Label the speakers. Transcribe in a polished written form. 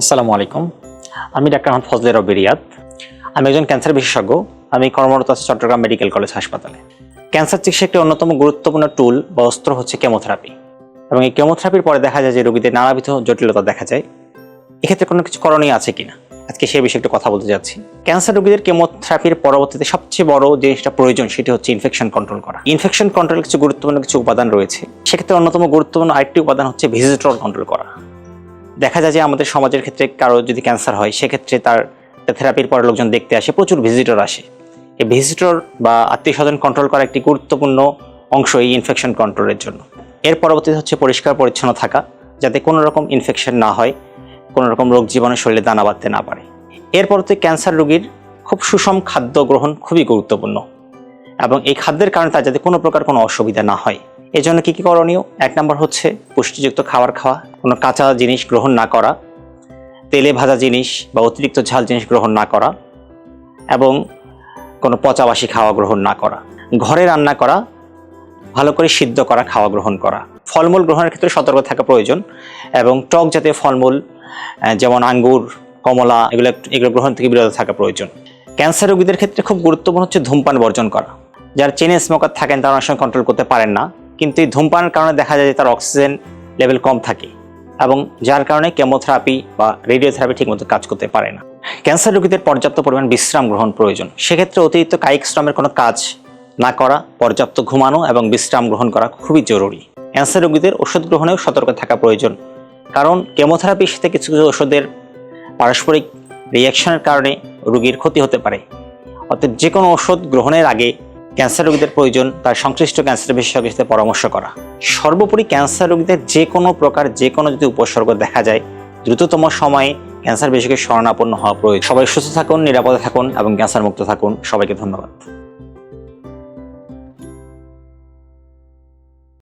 Speaker 1: আসসালামু আলাইকুম। আমি ডাক্তার মোহাম্মদ ফজলে রব্বি রিয়াদ। আমি একজন ক্যান্সার বিশেষজ্ঞ। আমি কর্মরত আছি চট্টগ্রাম মেডিকেল কলেজ হাসপাতালে। ক্যান্সার চিকিৎসার একটি অন্যতম গুরুত্বপূর্ণ টুল বা অস্ত্র হচ্ছে কেমোথেরাপি, এবং এই কেমোথেরাপির পরে দেখা যায় যে রোগীদের নানাবিধ জটিলতা দেখা যায়। এক্ষেত্রে কোনো কিছু করণীয় আছে কিনা, আজকে সেই বিষয়ে একটু কথা বলতে যাচ্ছি। ক্যান্সার রোগীদের কেমোথেরাপির পরবর্তীতে সবচেয়ে বড় জিনিসটা প্রয়োজন সেটি হচ্ছে ইনফেকশন কন্ট্রোল করা। ইনফেকশন কন্ট্রোলের কিছু গুরুত্বপূর্ণ উপাদান রয়েছে। সেক্ষেত্রে অন্যতম গুরুত্বপূর্ণ আরেকটি উপাদান হচ্ছে ভিজিটর কন্ট্রোল করা। দেখা যায় যে আমাদের সমাজের ক্ষেত্রে কারো যদি ক্যান্সার হয়, সেক্ষেত্রে তার থেরাপির পরে লোকজন দেখতে আসে, প্রচুর ভিজিটর আসে। এই ভিজিটর বা আত্মীয় স্বজন কন্ট্রোল করা একটি গুরুত্বপূর্ণ অংশ এই ইনফেকশন কন্ট্রোলের জন্য। এর পরবর্তীতে হচ্ছে পরিষ্কার পরিচ্ছন্ন থাকা, যাতে কোনো রকম ইনফেকশন না হয়, কোনো রকম রোগ জীবাণু শরীরে দানা বাঁধতে না পারে। এর পরবর্তী ক্যান্সার রোগীর খুব সুষম খাদ্য গ্রহণ খুবই গুরুত্বপূর্ণ, এবং এই খাদ্যের কারণে তার যাতে কোনো প্রকার কোনো অসুবিধা না হয়। এই জন্য কী কী করণীয়? 1 নম্বর হচ্ছে পুষ্টিযুক্ত খাবার খাওয়া, কোনো কাঁচা জিনিস গ্রহণ না করা, তেলে ভাজা জিনিস বা অতিরিক্ত ঝাল জিনিস গ্রহণ না করা, এবং কোনো পচাবাসি খাওয়া গ্রহণ না করা। ঘরে রান্না করা, ভালো করে সিদ্ধ করা খাওয়া গ্রহণ করা। ফলমূল গ্রহণের ক্ষেত্রে সতর্ক থাকা প্রয়োজন, এবং টক জাতীয় ফলমূল যেমন আঙ্গুর, কমলা এগুলো গ্রহণ থেকে বিরত থাকা প্রয়োজন। ক্যান্সার রোগীদের ক্ষেত্রে খুব গুরুত্বপূর্ণ হচ্ছে ধূমপান বর্জন করা। যারা চেইন স্মোকার থাকেন তারা অনেক সময় কন্ট্রোল করতে পারেন না, কিন্তু এই ধূমপানের কারণে দেখা যায় যে তার অক্সিজেন লেভেল কম থাকে, এবং যার কারণে কেমোথেরাপি বা রেডিওথেরাপি ঠিকমতো কাজ করতে পারে না। ক্যান্সার রোগীদের পর্যাপ্ত পরিমাণ বিশ্রাম গ্রহণ প্রয়োজন। সেক্ষেত্রে অতিরিক্ত কায়িক শ্রমের কোনো কাজ না করা, পর্যাপ্ত ঘুমানো এবং বিশ্রাম গ্রহণ করা খুবই জরুরি। ক্যান্সার রোগীদের ওষুধ গ্রহণেও সতর্ক থাকা প্রয়োজন, কারণ কেমোথেরাপির সাথে কিছু কিছু ওষুধের পারস্পরিক রিয়াকশনের কারণে রোগীর ক্ষতি হতে পারে। অর্থাৎ যে কোনো ওষুধ গ্রহণের আগে ক্যান্সার রোগীদের প্রয়োজন তার সংশ্লিষ্ট ক্যান্সার বিশেষজ্ঞের সাথে পরামর্শ করা। সর্বোপরি ক্যান্সার রোগীদের যে কোনো যদি উপসর্গ দেখা যায়, দ্রুততম সময়ে ক্যান্সার বিশেষজ্ঞের শরণাপন্ন হওয়া প্রয়োজন। সবাই সুস্থ থাকুন, নিরাপদে থাকুন এবং ক্যান্সার মুক্ত থাকুন। সবাইকে ধন্যবাদ।